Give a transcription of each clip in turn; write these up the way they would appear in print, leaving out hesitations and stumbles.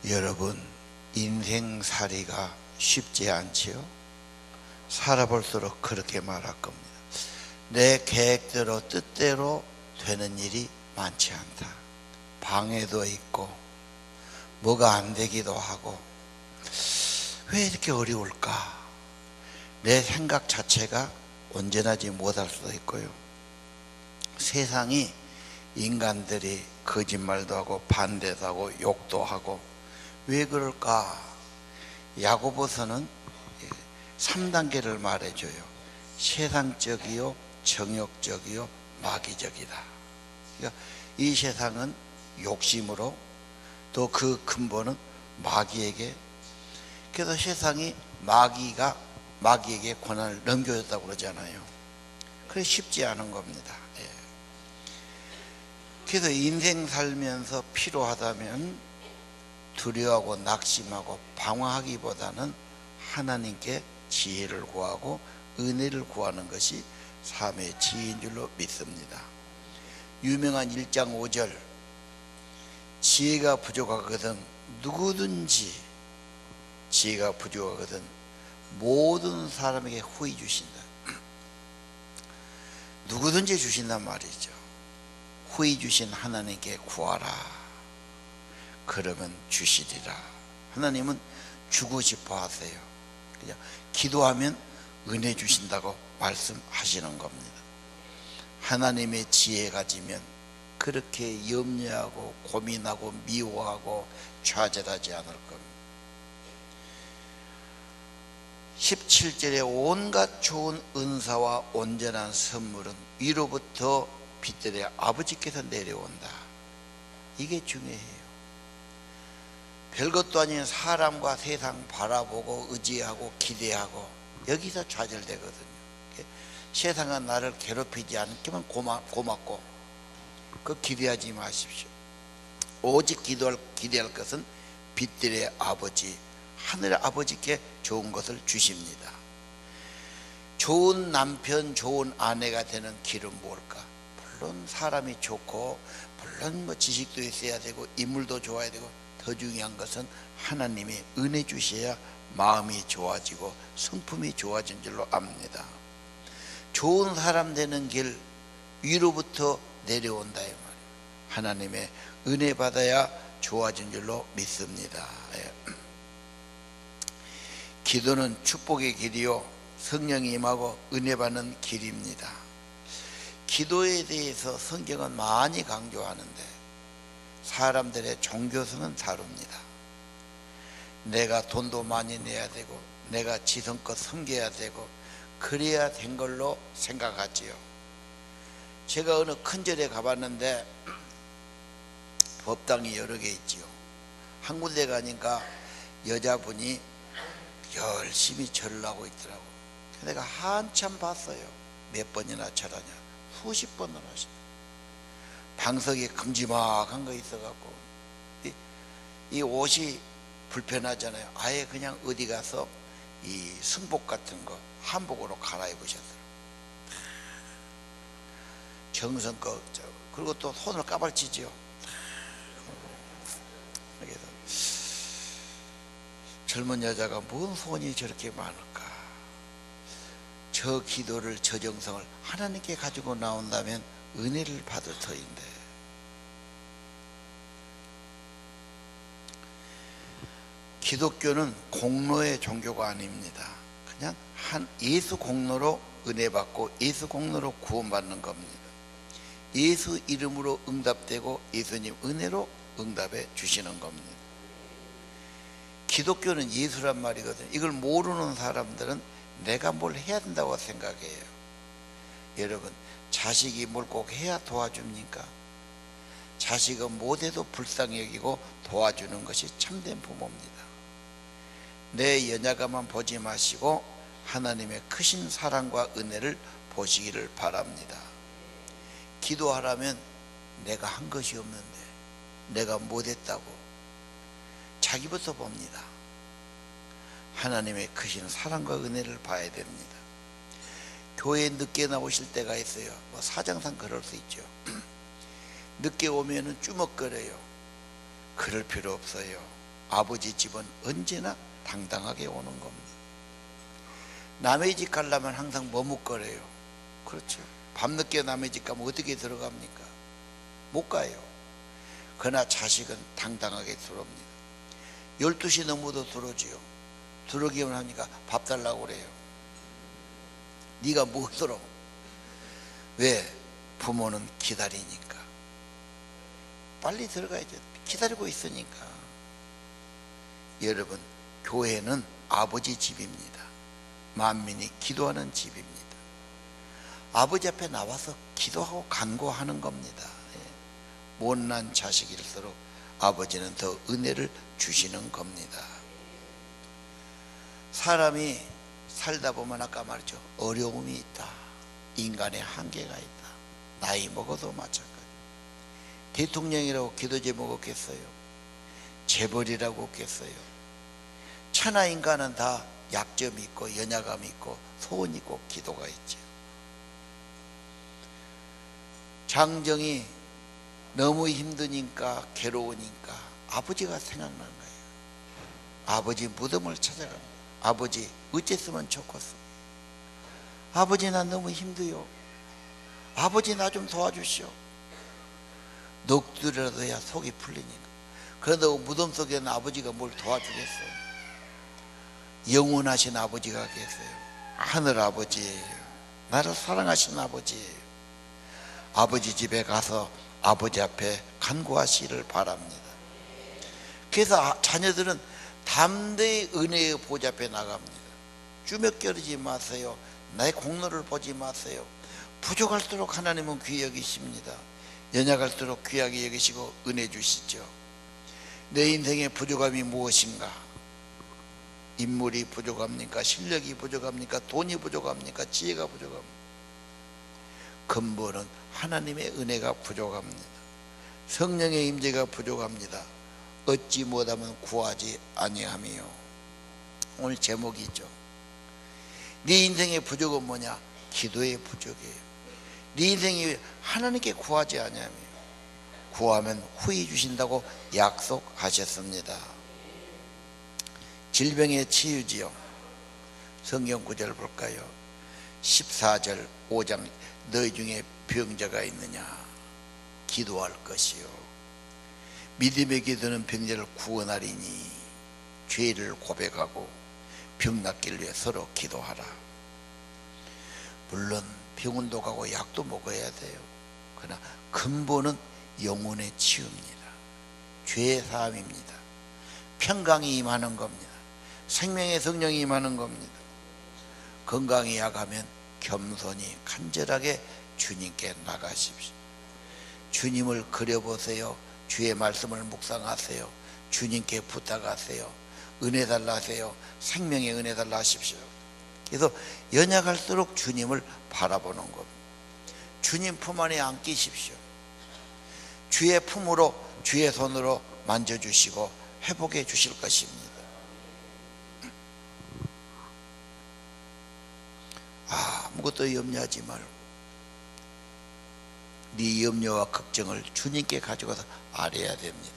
여러분, 인생살이가 쉽지 않지요? 살아볼수록 그렇게 말할 겁니다. 내 계획대로 뜻대로 되는 일이 많지 않다. 방해도 있고 뭐가 안 되기도 하고, 왜 이렇게 어려울까? 내 생각 자체가 온전하지 못할 수도 있고요. 세상이 인간들이 거짓말도 하고 반대도 하고 욕도 하고, 왜 그럴까? 야고보서는 3단계를 말해줘요. 세상적이요, 정욕적이요, 마귀적이다. 그러니까 이 세상은 욕심으로, 또 그 근본은 마귀에게, 그래서 세상이 마귀에게 권한을 넘겨줬다고 그러잖아요. 그래 쉽지 않은 겁니다. 그래서 인생 살면서 필요하다면 두려워하고 낙심하고 방황하기보다는 하나님께 지혜를 구하고 은혜를 구하는 것이 삶의 지혜인 줄로 믿습니다. 유명한 1장 5절, 지혜가 부족하거든 누구든지, 지혜가 부족하거든 모든 사람에게 후히 주신다. 누구든지 주신단 말이죠. 후히 주신 하나님께 구하라. 그러면 주시리라. 하나님은 주고 싶어 하세요. 그냥 기도하면 은혜 주신다고 말씀하시는 겁니다. 하나님의 지혜 가지면 그렇게 염려하고 고민하고 미워하고 좌절하지 않을 겁니다. 17절에 온갖 좋은 은사와 온전한 선물은 위로부터 빛들의 아버지께서 내려온다. 이게 중요해요. 별것도 아닌 사람과 세상 바라보고 의지하고 기대하고 여기서 좌절되거든요. 세상은 나를 괴롭히지 않기만 고맙고 그 기대하지 마십시오. 오직 기대할 것은 빛들의 아버지, 하늘의 아버지께 좋은 것을 주십니다. 좋은 남편, 좋은 아내가 되는 길은 뭘까? 물론 사람이 좋고, 물론 지식도 있어야 되고 인물도 좋아야 되고, 더 중요한 것은 하나님이 은혜 주셔야 마음이 좋아지고 성품이 좋아진 줄로 압니다. 좋은 사람 되는 길 위로부터 내려온다 이 말이에요. 하나님의 은혜 받아야 좋아진 줄로 믿습니다. 기도는 축복의 길이요, 성령이 임하고 은혜 받는 길입니다. 기도에 대해서 성경은 많이 강조하는데 사람들의 종교성은 다릅니다. 내가 돈도 많이 내야 되고 내가 지성껏 섬겨야 되고 그래야 된 걸로 생각하지요. 제가 어느 큰 절에 가봤는데 법당이 여러 개 있지요. 한 군데 가니까 여자분이 열심히 절을 하고 있더라고. 내가 한참 봤어요. 몇 번이나 절하냐. 수십 번을 하시네. 방석에 큼지막한 거 있어갖고 이 옷이 불편하잖아요. 아예 그냥 어디 가서 이 승복 같은 거 한복으로 갈아입으셨더라고요. 정성껏. 그리고 또 손을 까발치죠. 그래서 젊은 여자가 뭔 손이 저렇게 많을까? 저 기도를, 저 정성을 하나님께 가지고 나온다면 은혜를 받을 터인데, 기독교는 공로의 종교가 아닙니다. 그냥 한 예수 공로로 은혜 받고 예수 공로로 구원받는 겁니다. 예수 이름으로 응답되고 예수님 은혜로 응답해 주시는 겁니다. 기독교는 예수란 말이거든요. 이걸 모르는 사람들은 내가 뭘 해야 된다고 생각해요. 여러분, 자식이 뭘 꼭 해야 도와줍니까? 자식은 못해도 불쌍히 여기고 도와주는 것이 참된 부모입니다. 내 연약함만 보지 마시고 하나님의 크신 사랑과 은혜를 보시기를 바랍니다. 기도하라면 내가 한 것이 없는데, 내가 못했다고 자기부터 봅니다. 하나님의 크신 사랑과 은혜를 봐야 됩니다. 교회에 늦게 나오실 때가 있어요. 사정상 그럴 수 있죠. 늦게 오면은 주먹거려요. 그럴 필요 없어요. 아버지 집은 언제나 당당하게 오는 겁니다. 남의 집 가려면 항상 머뭇거려요. 그렇죠. 밤늦게 남의 집 가면 어떻게 들어갑니까? 못 가요. 그러나 자식은 당당하게 들어옵니다. 12시 넘어도 들어오지요. 들어오기만 하니까 밥 달라고 그래요. 네가 뭐 들어? 왜? 부모는 기다리니까. 빨리 들어가야죠. 기다리고 있으니까. 여러분, 교회는 아버지 집입니다. 만민이 기도하는 집입니다. 아버지 앞에 나와서 기도하고 간구하는 겁니다. 못난 자식일수록 아버지는 더 은혜를 주시는 겁니다. 사람이 살다 보면 아까 말했죠. 어려움이 있다. 인간의 한계가 있다. 나이 먹어도 마찬가지. 대통령이라고 기도 제목 없겠어요? 재벌이라고 없겠어요? 천하 인간은 다 약점이 있고 연약함이 있고 소원이 있고 기도가 있죠. 장정이 너무 힘드니까 괴로우니까 아버지가 생각나는 거예요. 아버지 무덤을 찾아갑니다. 아버지 어쨌으면 좋겠어. 아버지 나 너무 힘들어요. 아버지 나 좀 도와주시오. 넋두리라도 해야 속이 풀리니까. 그런다고 무덤 속에는 아버지가 뭘 도와주겠어요? 영원하신 아버지가 계세요. 하늘 아버지예요. 나를 사랑하신 아버지예요. 아버지 집에 가서 아버지 앞에 간구하시기를 바랍니다. 그래서 자녀들은 담대히 은혜의 보좌 앞에 나갑니다. 주눅거리지 마세요. 나의 공로를 보지 마세요. 부족할수록 하나님은 귀히 여기십니다. 연약할수록 귀하게 여기시고 은혜 주시죠. 내 인생의 부족함이 무엇인가? 인물이 부족합니까? 실력이 부족합니까? 돈이 부족합니까? 지혜가 부족합니까? 근본은 하나님의 은혜가 부족합니다. 성령의 임재가 부족합니다. 얻지 못하면 구하지 아니하며. 오늘 제목이 있죠. 네 인생의 부족은 뭐냐? 기도의 부족이에요. 네 인생이 하나님께 구하지 아니하며 구하면 후히 주신다고 약속하셨습니다. 질병의 치유지요. 성경 구절 볼까요? 14절 5장 너희 중에 병자가 있느냐? 기도할 것이요. 믿음의 기도는 병자를 구원하리니 죄를 고백하고 병 낫기를 위해 서로 기도하라. 물론 병원도 가고 약도 먹어야 돼요. 그러나 근본은 영혼의 치유입니다. 죄의 사함입니다. 평강이 임하는 겁니다. 생명의 성령이 임하는 겁니다. 건강이 약하면 겸손히 간절하게 주님께 나가십시오. 주님을 그려보세요. 주의 말씀을 묵상하세요. 주님께 부탁하세요. 은혜 달라 하세요. 생명의 은혜 달라 하십시오. 그래서 연약할수록 주님을 바라보는 겁니다. 주님 품 안에 안기십시오. 주의 품으로 주의 손으로 만져주시고 회복해 주실 것입니다. 아무것도 염려하지 말고 네 염려와 걱정을 주님께 가져가서 아뢰야 됩니다.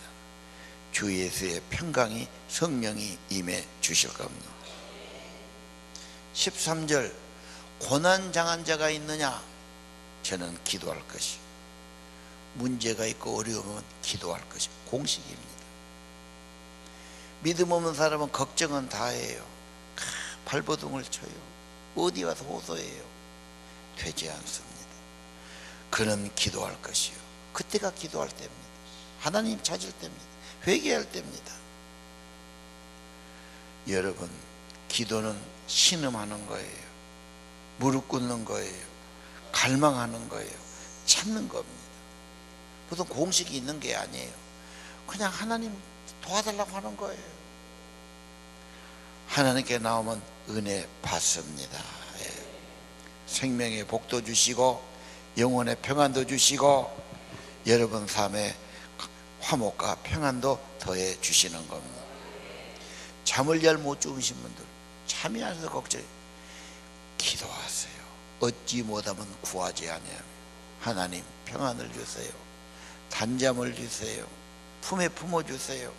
주 예수의 평강이 성령이 임해 주실 겁니다. 13절 고난당한 자가 있느냐? 저는 기도할 것이. 문제가 있고 어려우면 기도할 것이 공식입니다. 믿음 없는 사람은 걱정은 다 해요. 발버둥을 쳐요. 어디 가서 호소해요. 되지 않습니다. 그는 기도할 것이요. 그때가 기도할 때입니다. 하나님 찾을 때입니다. 회개할 때입니다. 여러분, 기도는 신음하는 거예요. 무릎 꿇는 거예요. 갈망하는 거예요. 찾는 겁니다. 보통 공식이 있는 게 아니에요. 그냥 하나님 도와달라고 하는 거예요. 하나님께 나오면 은혜 받습니다. 생명의 복도 주시고 영혼의 평안도 주시고 여러분 삶에 화목과 평안도 더해 주시는 겁니다. 잠을 잘 못 주무신 분들, 잠이 안 와서 걱정해. 기도하세요. 얻지 못하면 구하지 아니하며 하나님 평안을 주세요. 단잠을 주세요. 품에 품어주세요.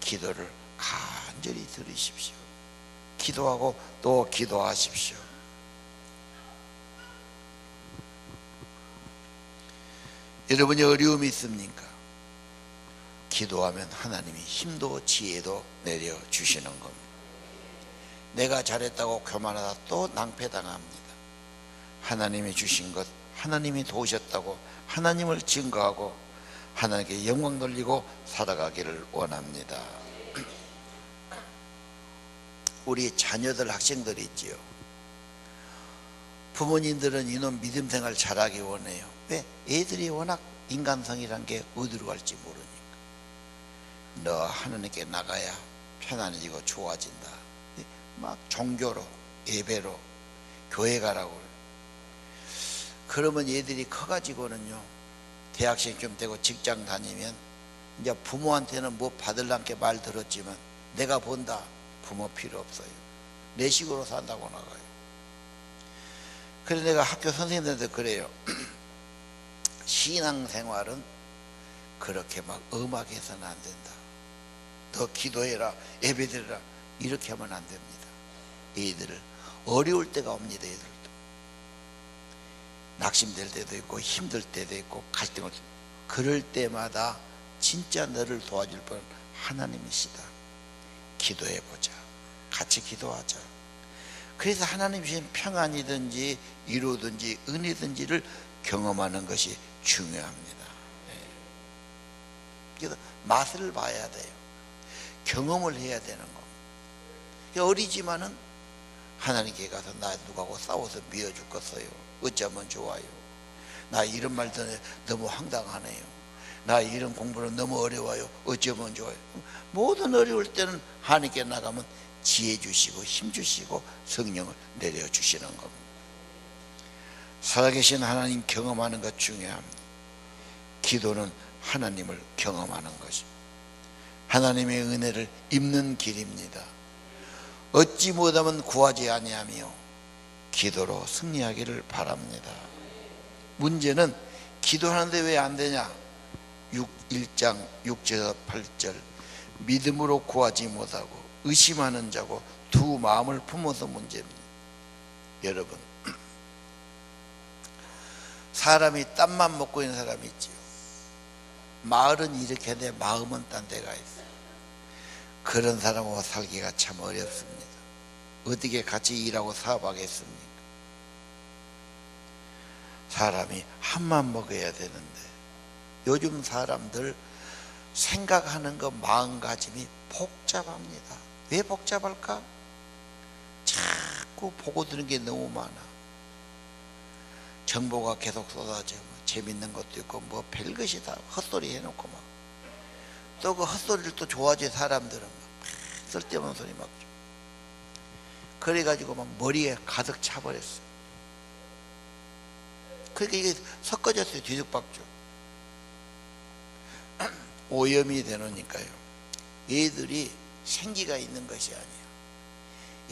기도를 간절히 들으십시오. 기도하고 또 기도하십시오. 여러분이 어려움이 있습니까? 기도하면 하나님이 힘도 지혜도 내려주시는 겁니다. 내가 잘했다고 교만하다 또 낭패당합니다. 하나님이 주신 것, 하나님이 도우셨다고 하나님을 증거하고 하나님께 영광 돌리고 살아가기를 원합니다. 우리 자녀들, 학생들이 있지요. 부모님들은 이놈 믿음 생활 잘하기 원해요. 왜? 애들이 워낙 인간성이란 게 어디로 갈지 모르니까. 너 하나님께 나가야 편안해지고 좋아진다. 막 종교로, 예배로, 교회 가라고. 그러면 얘들이 커가지고는요, 대학생 좀 되고 직장 다니면 이제 부모한테는 뭐 받을란게 말 들었지만 내가 본다. 부모 필요 없어요. 내 식으로 산다고 나가요. 그래서 내가 학교 선생님들한테 그래요. 신앙생활은 그렇게 막 엄하게 해서는 안 된다. 너 기도해라, 예배드려라, 이렇게 하면 안 됩니다. 얘들을 어려울 때가 옵니다. 얘들도 낙심될 때도 있고 힘들 때도 있고 갈등을, 그럴 때마다 진짜 너를 도와줄 분 하나님이시다. 기도해보자. 같이 기도하자. 그래서 하나님 주신 평안이든지 위로든지 은혜든지를 경험하는 것이 중요합니다. 그래서 맛을 봐야 돼요. 경험을 해야 되는 겁니다. 어리지만은 하나님께 가서 나 누구하고 싸워서 미워 죽겠어요. 어쩌면 좋아요. 나 이런 말 듣는 너무 황당하네요. 나 이런 공부는 너무 어려워요. 어쩌면 좋아요. 모든 어려울 때는 하나님께 나가면 지혜 주시고 힘 주시고 성령을 내려주시는 겁니다. 살아계신 하나님 경험하는 것 중요합니다. 기도는 하나님을 경험하는 것입니다. 하나님의 은혜를 입는 길입니다. 얻지 못하면 구하지 아니하며 기도로 승리하기를 바랍니다. 문제는 기도하는데 왜 안 되냐? 1장 6절 8절 믿음으로 구하지 못하고 의심하는 자고 두 마음을 품어서 문제입니다. 여러분, 사람이 땀만 먹고 있는 사람이 있지요. 말은 이렇게 하는데 마음은 딴 데가 있어요. 그런 사람하고 살기가 참 어렵습니다. 어떻게 같이 일하고 사업하겠습니까? 사람이 한만 먹어야 되는데 요즘 사람들 생각하는 것 마음가짐이 복잡합니다. 왜 복잡할까? 자꾸 보고 드는 게 너무 많아. 정보가 계속 쏟아져. 재밌는 것도 있고 뭐 별것이 다 헛소리 해놓고 막 또 그 헛소리를 또 좋아하지. 사람들은 막 쓸데없는 소리 막 줘. 그래가지고 막 머리에 가득 차버렸어. 그러니까 이게 섞어졌어요. 뒤죽박죽. 오염이 되노니까요. 얘들이 생기가 있는 것이 아니에요.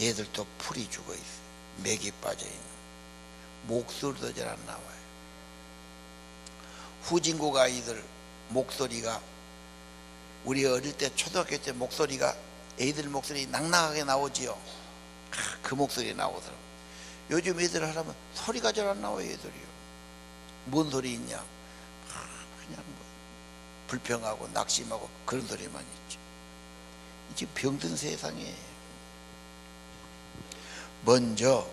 얘들도 풀이 죽어 있어요. 맥이 빠져 있는. 목소리도 잘 안 나와요. 후진국 아이들 목소리가, 우리 어릴 때 초등학교 때 목소리가 애들 목소리 낭낭하게 나오지요. 그 목소리 나오더라고. 요즘 애들 하려면 소리가 잘 안 나와요. 애들이요. 뭔 소리 있냐? 그냥 뭐 불평하고 낙심하고 그런 소리만 있죠. 지금 병든 세상이에요. 먼저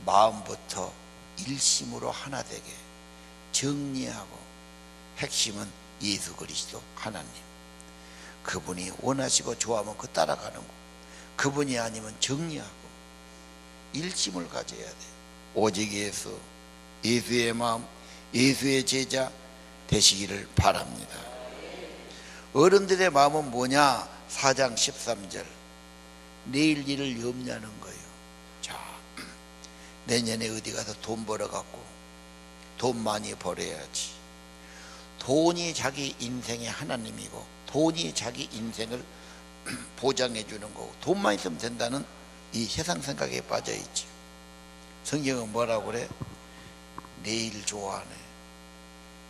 마음부터 일심으로 하나 되게 정리하고, 핵심은 예수 그리스도 하나님, 그분이 원하시고 좋아하면 그 따라가는 거. 그분이 아니면 정리하고 일심을 가져야 돼요. 오직 예수, 예수의 마음, 예수의 제자 되시기를 바랍니다. 어른들의 마음은 뭐냐? 4장 13절 내일 일을 염려하는 거예요. 자, 내년에 어디 가서 돈 벌어갖고 돈 많이 벌어야지. 돈이 자기 인생의 하나님이고 돈이 자기 인생을 보장해 주는 거고 돈만 있으면 된다는 이 세상 생각에 빠져 있지. 성경은 뭐라고 그래? 내일 좋아하네.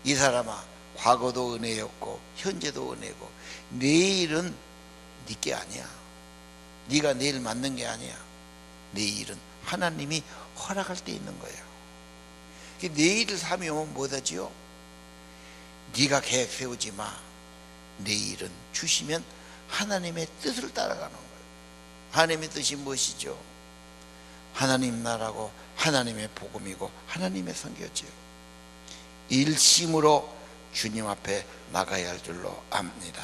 이 사람아, 과거도 은혜였고 현재도 은혜고 내일은 네 게 아니야. 네가 내 일 만든 게 아니야. 내 일은 하나님이 허락할 때 있는 거예요. 내 일을 삶이 오면 뭐하지요? 네가 계획 세우지 마. 내 일은 주시면 하나님의 뜻을 따라가는 거예요. 하나님의 뜻이 무엇이죠? 하나님 나라고 하나님의 복음이고 하나님의 선교지요. 일심으로 주님 앞에 나가야 할 줄로 압니다.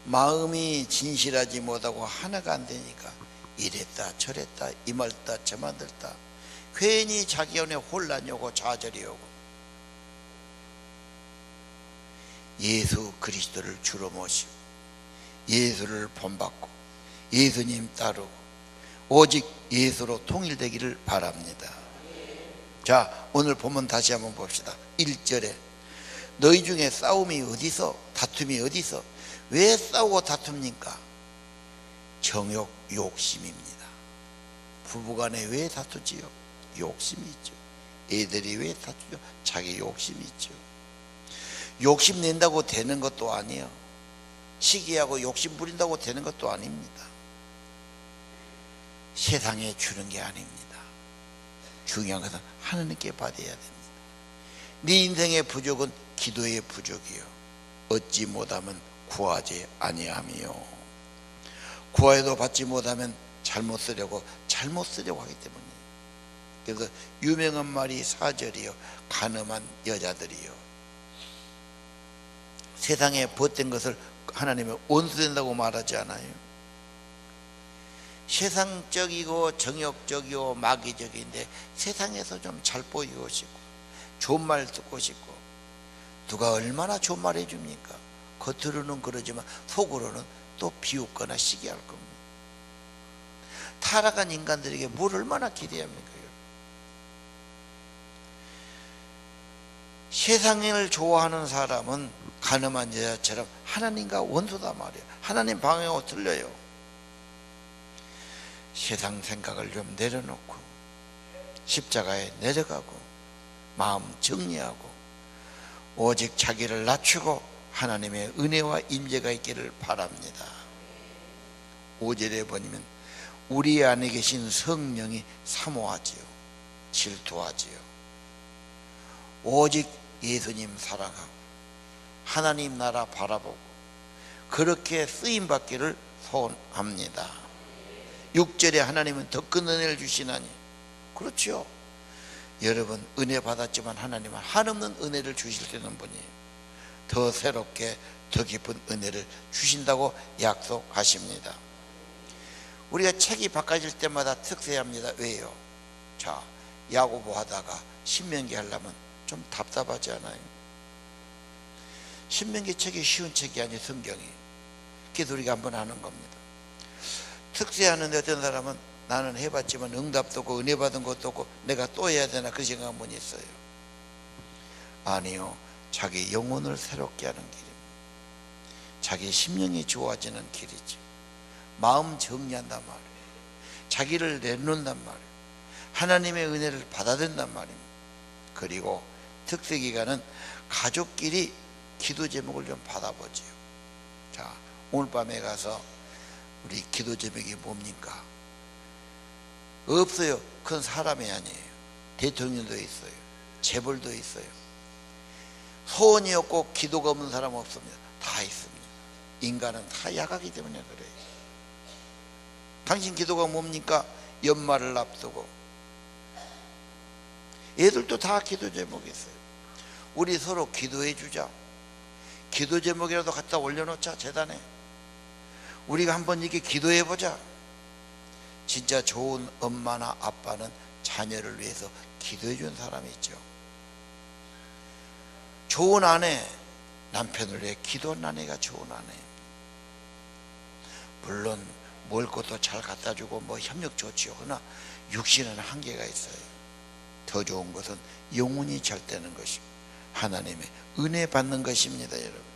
마음이 진실하지 못하고 하나가 안 되니까 이랬다 저랬다 이 말다 저 말다 괜히 자기 안에 혼란이 오고 좌절이 오고, 예수 그리스도를 주로 모시고 예수를 본받고 예수님 따르고 오직 예수로 통일되기를 바랍니다. 자, 오늘 본문 다시 한번 봅시다. 1절에 너희 중에 싸움이 어디서, 다툼이 어디서, 왜 싸우고 다툽니까? 정욕, 욕심입니다. 부부간에 왜 다투지요? 욕심이 있죠. 애들이 왜 다투죠? 자기 욕심이 있죠. 욕심 낸다고 되는 것도 아니에요. 시기하고 욕심 부린다고 되는 것도 아닙니다. 세상에 주는 게 아닙니다. 중요한 것은 하나님께 받아야 됩니다. 네 인생의 부족은 기도의 부족이요 얻지 못하면 구하지 아니하며, 구하여도 받지 못하면 잘못 쓰려고 하기 때문이에요. 그래서 유명한 말이 4절이요 간음한 여자들이요, 세상에 벗된 것을 하나님의 원수된다고 말하지 않아요. 세상적이고 정욕적이고 마귀적인데 세상에서 좀 잘 보이고 싶고 좋은 말 듣고 싶고, 누가 얼마나 좋은 말 해줍니까? 겉으로는 그러지만 속으로는 또 비웃거나 시기할 겁니다. 타락한 인간들에게 뭘 얼마나 기대합니까? 세상을 좋아하는 사람은 간음한 여자처럼 하나님과 원수다 말이에요. 하나님 방향하고 틀려요. 세상 생각을 좀 내려놓고 십자가에 내려가고 마음 정리하고 오직 자기를 낮추고 하나님의 은혜와 임재가 있기를 바랍니다. 5절에 보면 우리 안에 계신 성령이 사모하지요, 질투하지요. 오직 예수님 사랑하고 하나님 나라 바라보고 그렇게 쓰임받기를 소원합니다. 6절에 하나님은 더 큰 은혜를 주시나니, 그렇죠. 여러분 은혜 받았지만 하나님은 한없는 은혜를 주실 수 있는 분이에요. 더 새롭게 더 깊은 은혜를 주신다고 약속하십니다. 우리가 책이 바꿔질 때마다 특세합니다. 왜요? 자, 야고보 하다가 신명기 하려면 좀 답답하지 않아요? 신명기 책이 쉬운 책이 아니에요. 성경이. 그래서 우리가 한번 하는 겁니다. 특세하는데 어떤 사람은 나는 해봤지만 응답도 없고 은혜 받은 것도 없고 내가 또 해야 되나 그 생각한 분이 있어요. 아니요, 자기 영혼을 새롭게 하는 길입니다. 자기 심령이 좋아지는 길이죠. 마음 정리한단 말이에요. 자기를 내놓는단 말이에요. 하나님의 은혜를 받아들인단 말입니다. 그리고 특세 기간은 가족끼리 기도 제목을 좀 받아보지요. 자, 오늘 밤에 가서 우리 기도 제목이 뭡니까? 없어요. 그건 사람이 아니에요. 대통령도 있어요. 재벌도 있어요. 소원이 없고 기도가 없는 사람 없습니다. 다 있습니다. 인간은 다 약하기 때문에 그래요. 당신 기도가 뭡니까? 연말을 앞두고 애들도 다 기도 제목이 있어요. 우리 서로 기도해 주자. 기도 제목이라도 갖다 올려놓자. 재단에 우리가 한번 이렇게 기도해 보자. 진짜 좋은 엄마나 아빠는 자녀를 위해서 기도해 준 사람이 있죠. 좋은 아내, 남편을 위해 기도한 아내가 좋은 아내. 물론 먹을 것도 잘 갖다 주고 뭐 협력 좋지요. 그러나 육신은 한계가 있어요. 더 좋은 것은 영혼이 잘 되는 것이고 하나님의 은혜 받는 것입니다. 여러분,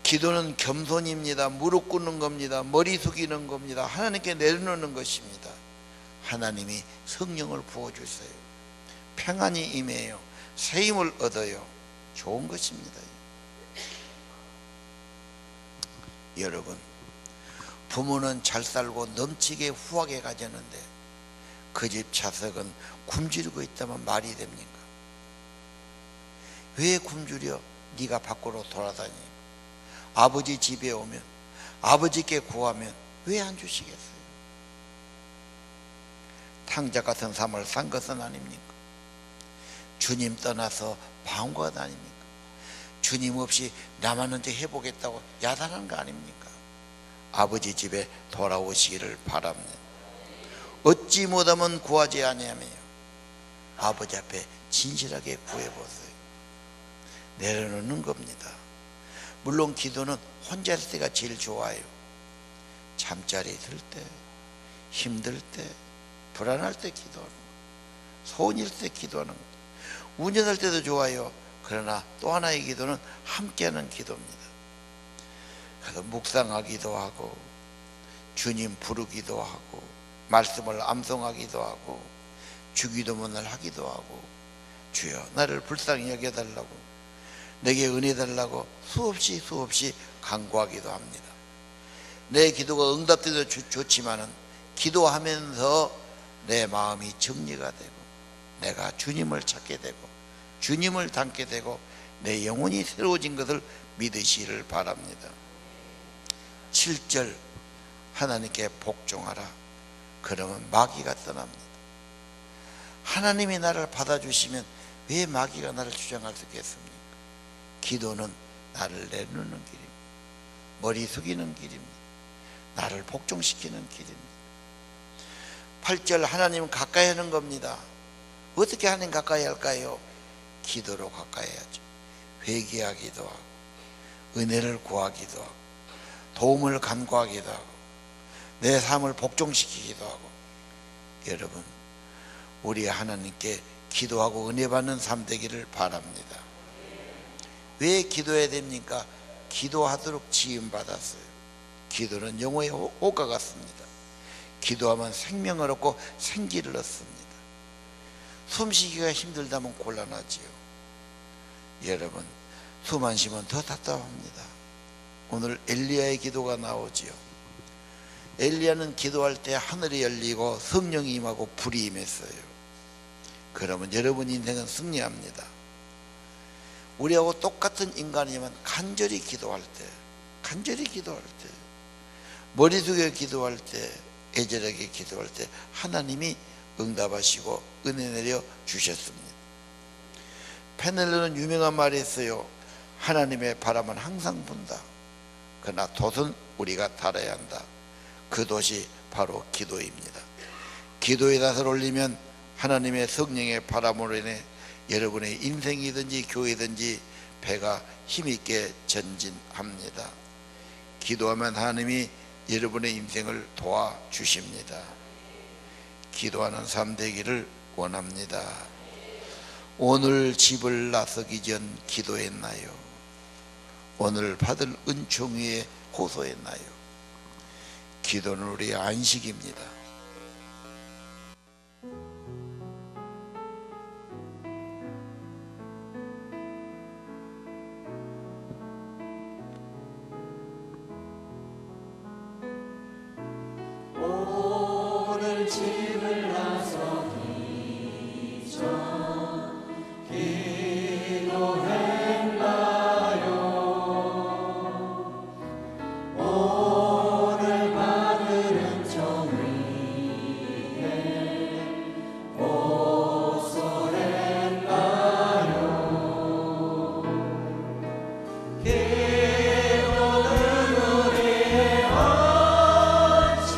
기도는 겸손입니다. 무릎 꿇는 겁니다. 머리 숙이는 겁니다. 하나님께 내려놓는 것입니다. 하나님이 성령을 부어주세요. 평안이 임해요. 새 힘을 얻어요. 좋은 것입니다. 여러분, 부모는 잘 살고 넘치게 후하게 가졌는데 그 집 자석은 굶주리고 있다면 말이 됩니까? 왜 굶주려? 네가 밖으로 돌아다니. 아버지 집에 오면, 아버지께 구하면 왜 안 주시겠어요? 탕자 같은 삶을 산 것은 아닙니까? 주님 떠나서 방관 아닙니까? 주님 없이 나만 언제 해보겠다고 야단한 거 아닙니까? 아버지 집에 돌아오시기를 바랍니다. 어찌 못하면 구하지 아니하며 아버지 앞에 진실하게 구해보세요. 내려놓는 겁니다. 물론 기도는 혼자 할 때가 제일 좋아요. 잠자리 들 때, 힘들 때, 불안할 때 기도하는 거, 소원일 때 기도하는 거, 운전할 때도 좋아요. 그러나 또 하나의 기도는 함께하는 기도입니다. 그래서 묵상하기도 하고, 주님 부르기도 하고, 말씀을 암송하기도 하고, 주기도문을 하기도 하고, 주여 나를 불쌍히 여겨달라고, 내게 은혜 달라고 수없이 간구하기도 합니다. 내 기도가 응답돼도 좋지만은 기도하면서 내 마음이 정리가 되고, 내가 주님을 찾게 되고, 주님을 닮게 되고, 내 영혼이 새로워진 것을 믿으시기를 바랍니다. 7절, 하나님께 복종하라. 그러면 마귀가 떠납니다. 하나님이 나를 받아주시면 왜 마귀가 나를 주장할 수 있겠습니까? 기도는 나를 내놓는 길입니다. 머리 숙이는 길입니다. 나를 복종시키는 길입니다. 8절, 하나님은 가까이 하는 겁니다. 어떻게 하나님 가까이 할까요? 기도로 가까이 하죠. 회개하기도 하고, 은혜를 구하기도 하고, 도움을 간구하기도 하고, 내 삶을 복종시키기도 하고. 여러분, 우리 하나님께 기도하고 은혜 받는 삶 되기를 바랍니다. 왜 기도해야 됩니까? 기도하도록 지음받았어요. 기도는 영혼의 호가 같습니다. 기도하면 생명을 얻고 생기를 얻습니다. 숨쉬기가 힘들다면 곤란하지요. 여러분, 숨 안 쉬면 더 답답합니다. 오늘 엘리야의 기도가 나오지요. 엘리야는 기도할 때 하늘이 열리고 성령이 임하고 불이 임했어요. 그러면 여러분 인생은 승리합니다. 우리하고 똑같은 인간이지만 간절히 기도할 때, 머리 숙여 기도할 때, 애절하게 기도할 때 하나님이 응답하시고 은혜 내려 주셨습니다. 페넬로는 유명한 말이 있어요. 하나님의 바람은 항상 분다. 그러나 돛은 우리가 달아야 한다. 그 돛이 바로 기도입니다. 기도의 닷을 올리면 하나님의 성령의 바람으로 인해 여러분의 인생이든지 교회든지 배가 힘있게 전진합니다. 기도하면 하나님이 여러분의 인생을 도와주십니다. 기도하는 삶 되기를 원합니다. 오늘 집을 나서기 전 기도했나요? 오늘 받을 은총 위에 호소했나요? 기도는 우리의 안식입니다. 오늘 집을 나서기 전 기도했나요? 오늘 받을 은총 위에 호소했나요? 기도는 우리의 안식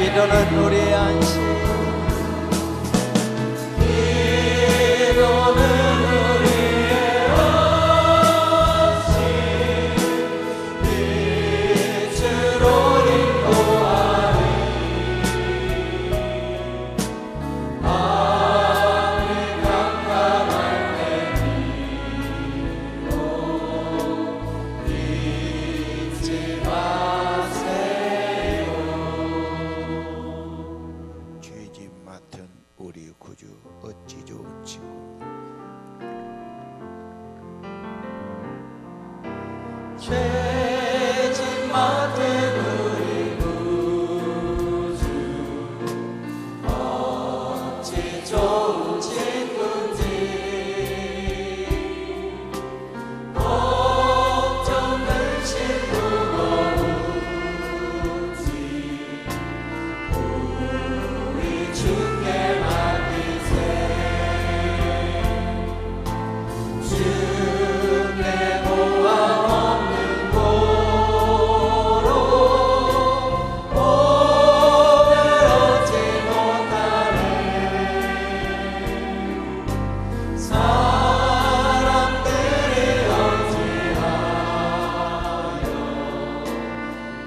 기도는 우리의 안식. 죄짐 맡은 우리 구주 어찌 좋은 친구. 죄짐 맡은 우리 구주 어찌 좋은 친구인지 걱정 근심 무거운지 우리 주께 맡기세. 주께 보아 없는 고로 복을 얻지 못하네. 사람들이 어찌하여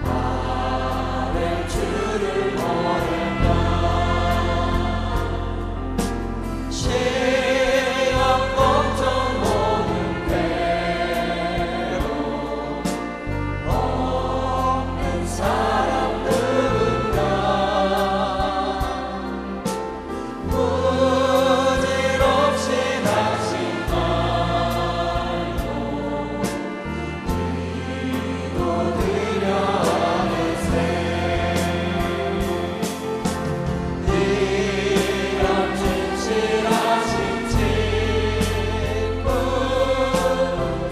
나를 주를 모를까. 시험 걱정 모든 괴로 없는 사람들은가 부질없이 낙심하여 기도드려 하네세. 이런 진실하신 친구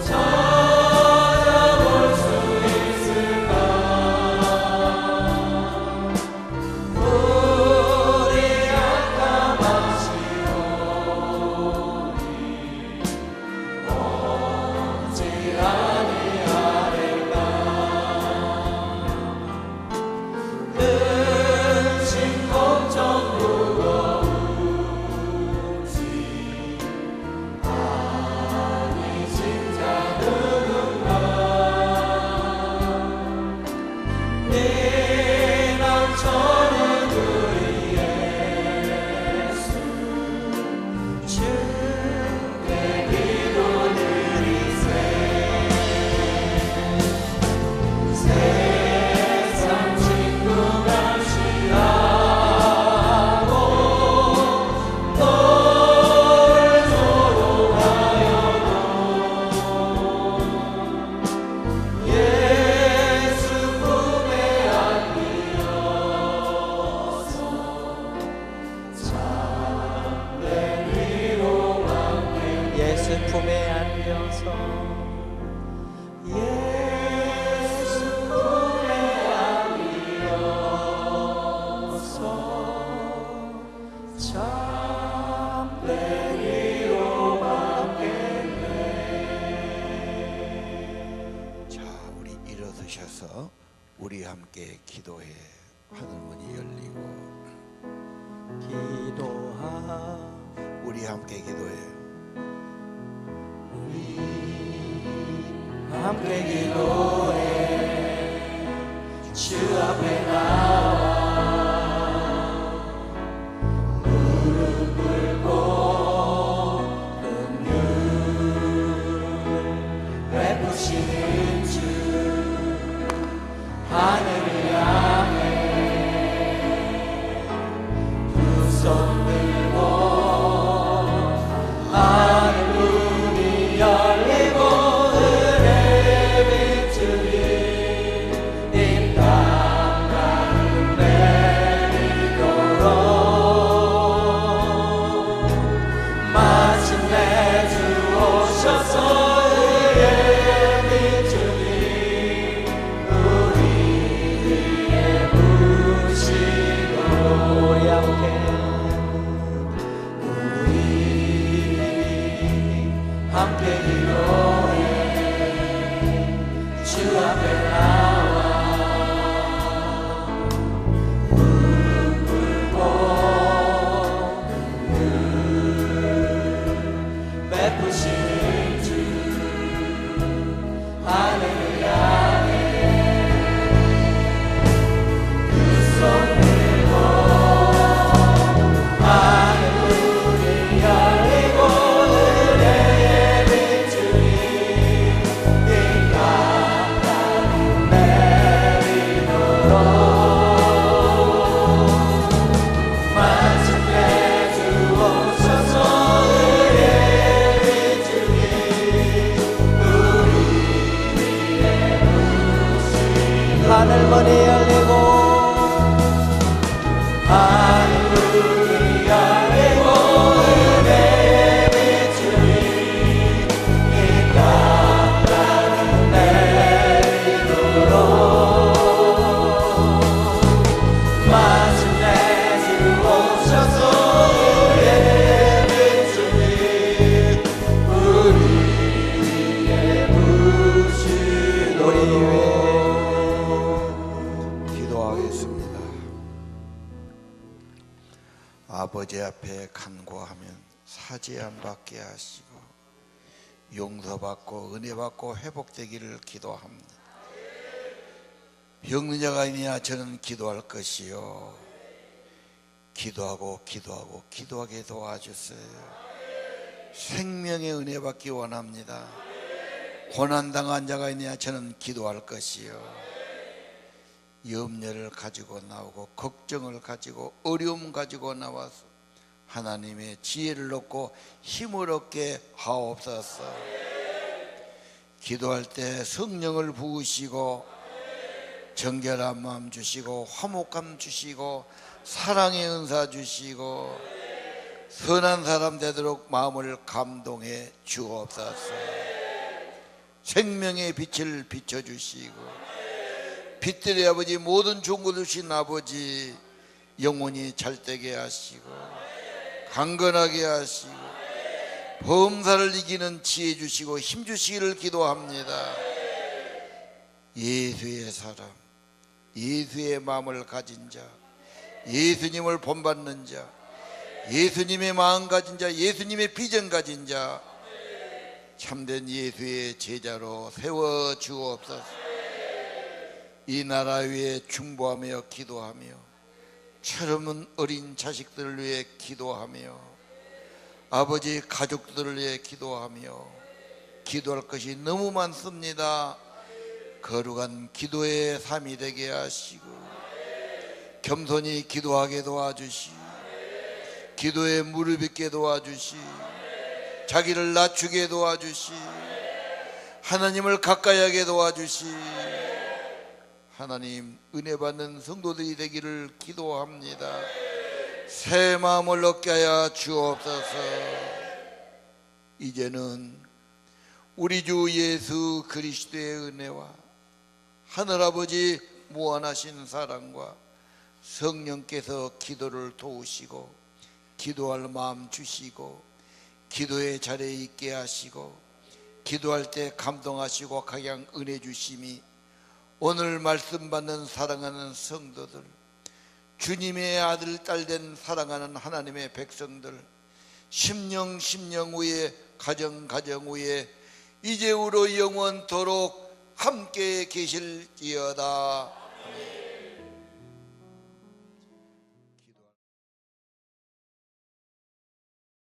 찾아볼 수 있을까. 우리 약함하시오니 어찌 아니하리까. 근심 걱정 무거운지 아니신 자들은가. 비난처는 우리 예수 주께 기도드리세. 세상 친구 감시하고 너를 조롱하여도 예수 품에 안기어서 참된 위로만 예수 품에 안겨서 예수 품에 안기어서 참된 위로받겠네. 자, 우리 일어서셔서 우리 함께 기도해. 하늘문이 열리고 기도하 우리 함께 기도해. 함께 기도해 주 앞에 나와 무릎 꿇고 긍휼 베푸시는 주 하늘을 향해 두 손 들고 하늘 문이 열리고 함께 기도해 주 앞에 나와 무릎 꿇고 베푸시는 주 하늘을 향해 두 손 들고 하늘 문이 열리고 하늘문이 열리고 하늘문이 열리고 은혜의 빛으로 이 땅가는 내리도록 마침내 주 오셔서 은혜의 빛으로 우리 위에 부시도록 우리 위에 기도하겠습니다. 아버지 앞에 간구하면 사죄 안 받게 하시고 용서받고 은혜받고 회복되기를 기도합니다. 병든 자가 있느냐 저는 기도할 것이요 기도하고 기도하게 도와주세요. 생명의 은혜 받기 원합니다. 고난당한 자가 있느냐 저는 기도할 것이요 염려를 가지고 나오고 걱정을 가지고 어려움 가지고 나와서 하나님의 지혜를 얻고 힘을 얻게 하옵소서. 기도할 때 성령을 부으시고 정결한 마음 주시고 화목함 주시고 사랑의 은사 주시고 선한 사람 되도록 마음을 감동해 주옵소서. 생명의 빛을 비춰주시고 빛들의 아버지 모든 좋은 것 주신 아버지 영혼이 잘되게 하시고 강건하게 하시고 범사를 이기는 지혜 주시고 힘 주시기를 기도합니다. 예수의 사람, 예수의 마음을 가진 자, 예수님을 본받는 자, 예수님의 마음 가진 자, 예수님의 비전 가진 자, 참된 예수의 제자로 세워 주옵소서. 이 나라 위에 중보하며 기도하며 철없는 어린 자식들을 위해 기도하며 아버지 가족들을 위해 기도하며 기도할 것이 너무 많습니다. 거룩한 기도의 삶이 되게 하시고 겸손히 기도하게 도와주시 기도에 무릎 꿇게 도와주시 자기를 낮추게 도와주시 하나님을 가까이 하게 도와주시 하나님 은혜 받는 성도들이 되기를 기도합니다. 새 마음을 얻게 하여 주옵소서. 이제는 우리 주 예수 그리스도의 은혜와 하늘아버지 무한하신 사랑과 성령께서 기도를 도우시고 기도할 마음 주시고 기도의 자리에 있게 하시고 기도할 때 감동하시고 각양 은혜 주심이 오늘 말씀 받는 사랑하는 성도들, 주님의 아들 딸된 사랑하는 하나님의 백성들, 심령 위에 가정 위에 이제후로 영원토록 함께 계실지어다.